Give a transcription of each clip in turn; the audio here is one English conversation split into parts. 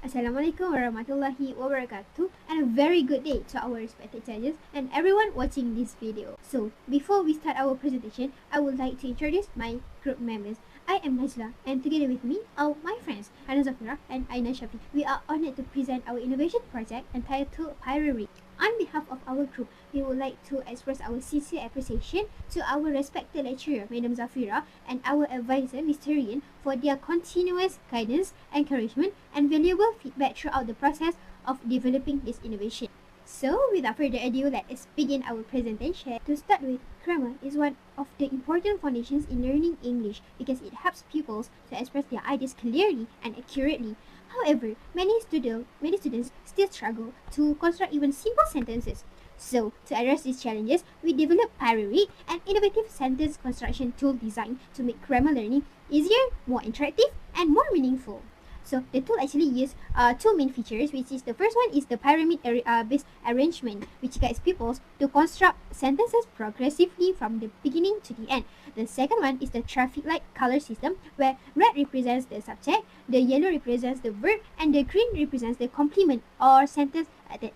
Assalamualaikum warahmatullahi wabarakatuh, and a very good day to our respected judges and everyone watching this video. So, before we start our presentation, I would like to introduce my group members. I am Najla, and together with me are my friends Hana Zafira and Aina Shafi. We are honored to present our innovation project entitled PYRAREAD. On behalf of our group, we would like to express our sincere appreciation to our respected lecturer, Madam Zafira, and our advisor, Mr. Rian, for their continuous guidance, encouragement, and valuable feedback throughout the process of developing this innovation. So, without further ado, let us begin our presentation. To start with, grammar is one of the important foundations in learning English because it helps pupils to express their ideas clearly and accurately. However, many students still struggle to construct even simple sentences. So, to address these challenges, we developed PYRAREAD, an innovative sentence construction tool designed to make grammar learning easier, more interactive, and more meaningful. So the tool actually uses two main features, which is the first one is the pyramid-based arrangement, which guides pupils to construct sentences progressively from the beginning to the end. The second one is the traffic light color system, where red represents the subject, the yellow represents the verb, and the green represents the complement or sentence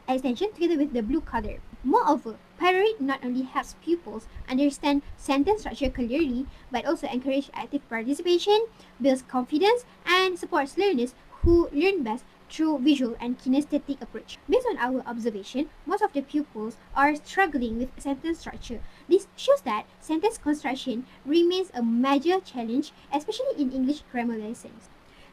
extension together with the blue color. Moreover, PYRAREAD not only helps pupils understand sentence structure clearly, but also encourages active participation, builds confidence, and supports learners who learn best through visual and kinesthetic approach. Based on our observation, most of the pupils are struggling with sentence structure. This shows that sentence construction remains a major challenge, especially in English grammar lessons.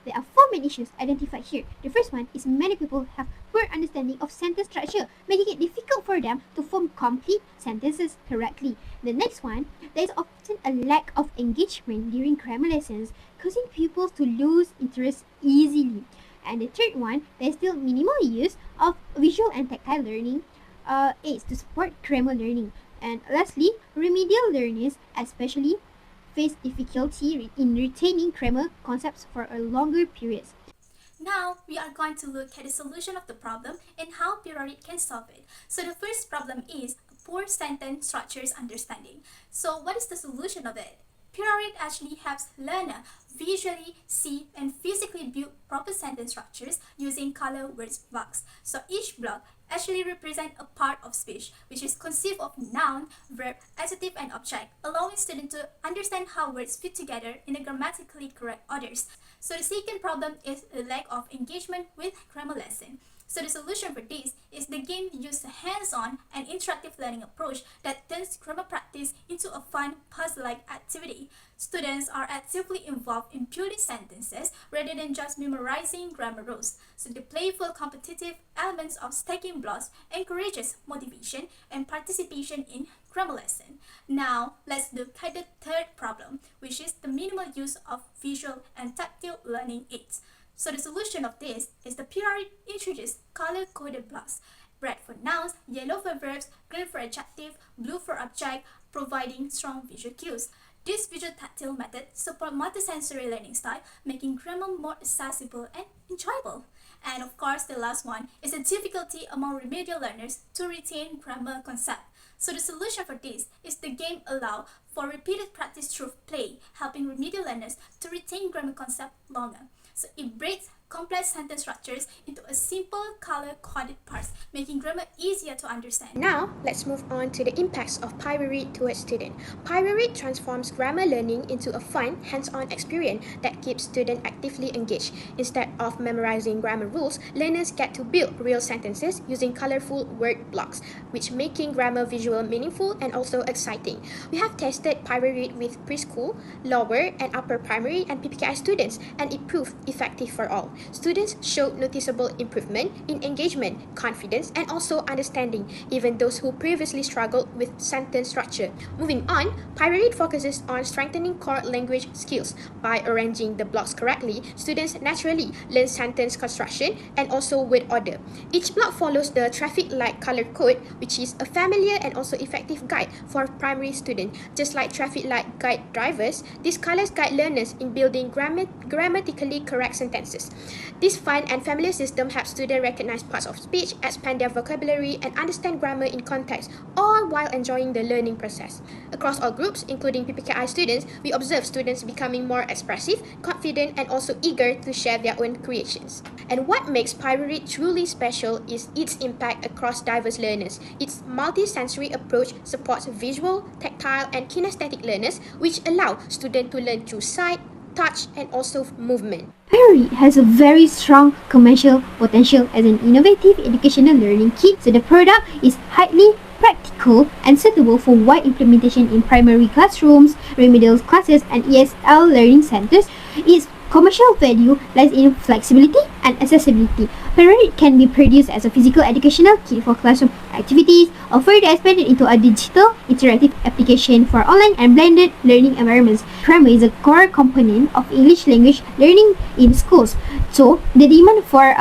There are four main issues identified here. The first one is many people have poor understanding of sentence structure, making it difficult for them to form complete sentences correctly. The next one, there is often a lack of engagement during grammar lessons, causing pupils to lose interest easily. And the third one, there is still minimal use of visual and tactile learning aids to support grammar learning. And lastly, remedial learners, especially face difficulty in retaining grammar concepts for a longer period. Now, we are going to look at the solution of the problem and how PYRAREAD can solve it. So the first problem is poor sentence structures understanding. So what is the solution of it? PYRAREAD actually helps learner visually see and physically build proper sentence structures using color words blocks. So each block actually represent a part of speech, which is conceived of noun, verb, adjective, and object, allowing students to understand how words fit together in a grammatically correct orders. So the second problem is the lack of engagement with grammar lesson. So the solution for this is the game uses a hands-on and interactive learning approach that turns grammar practice into a fun, puzzle-like activity. Students are actively involved in building sentences rather than just memorizing grammar rules. So the playful, competitive elements of stacking blocks encourages motivation and participation in grammar lesson. Now, let's look at the third problem, which is the minimal use of visual and tactile learning aids. So the solution of this is the PYRAREAD introduced color-coded blocks, red for nouns, yellow for verbs, green for adjective, blue for object, providing strong visual cues. This visual tactile method supports multisensory learning style, making grammar more accessible and enjoyable. And of course, the last one is the difficulty among remedial learners to retain grammar concept. So the solution for this is the game allow for repeated practice through play, helping remedial learners to retain grammar concept longer. So it breaks complex sentence structures into a simple color-coded parts, making grammar easier to understand. Now, let's move on to the impacts of PYRAREAD towards students. PYRAREAD transforms grammar learning into a fun, hands-on experience that keeps students actively engaged. Instead of memorizing grammar rules, learners get to build real sentences using colorful word blocks, which making grammar visual meaningful and also exciting. We have tested PYRAREAD with preschool, lower and upper primary and PPKI students, and it proved effective for all. Students showed noticeable improvement in engagement, confidence, and also understanding, even those who previously struggled with sentence structure. Moving on, PYRAREAD focuses on strengthening core language skills. By arranging the blocks correctly, students naturally learn sentence construction and also word order. Each block follows the traffic light color code, which is a familiar and also effective guide for primary students. Just like traffic light guide drivers, these colors guide learners in building grammatically correct sentences. This fun and familiar system helps students recognize parts of speech, expand their vocabulary, and understand grammar in context, all while enjoying the learning process. Across all groups, including PPKI students, we observe students becoming more expressive, confident, and also eager to share their own creations. And what makes PYRAREAD truly special is its impact across diverse learners. Its multi-sensory approach supports visual, tactile, and kinesthetic learners, which allow students to learn through sight, touch, and also movement. PYRAREAD has a very strong commercial potential as an innovative educational learning kit, so the product is highly practical and suitable for wide implementation in primary classrooms, remedial classes, and ESL learning centers. Its commercial value lies in flexibility and accessibility. PYRAREAD can be produced as a physical educational kit for classroom activities or further expanded into a digital interactive application for online and blended learning environments. Grammar is a core component of English language learning in schools, so the demand for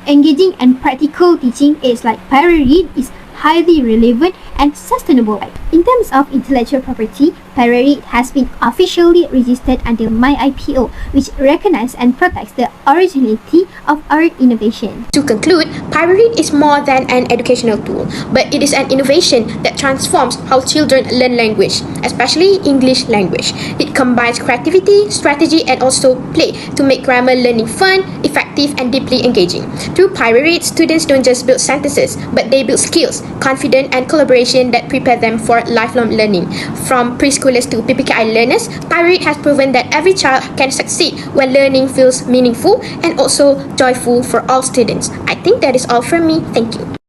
engaging and practical teaching aids like PYRAREAD is highly relevant and sustainable. In terms of intellectual property, PYRAREAD has been officially registered under my IPO, which recognizes and protects the originality of our innovation. To conclude, PYRAREAD is more than an educational tool, but it is an innovation that transforms how children learn language, especially English language. It combines creativity, strategy, and also play to make grammar learning fun, effective, and deeply engaging. Through PYRAREAD, students don't just build sentences, but they build skills, confidence, and collaboration that prepare them for lifelong learning. From preschoolers to PPKI learners, PYRAREAD has proven that every child can succeed when learning feels meaningful and also joyful for all students. I think that is all from me. Thank you.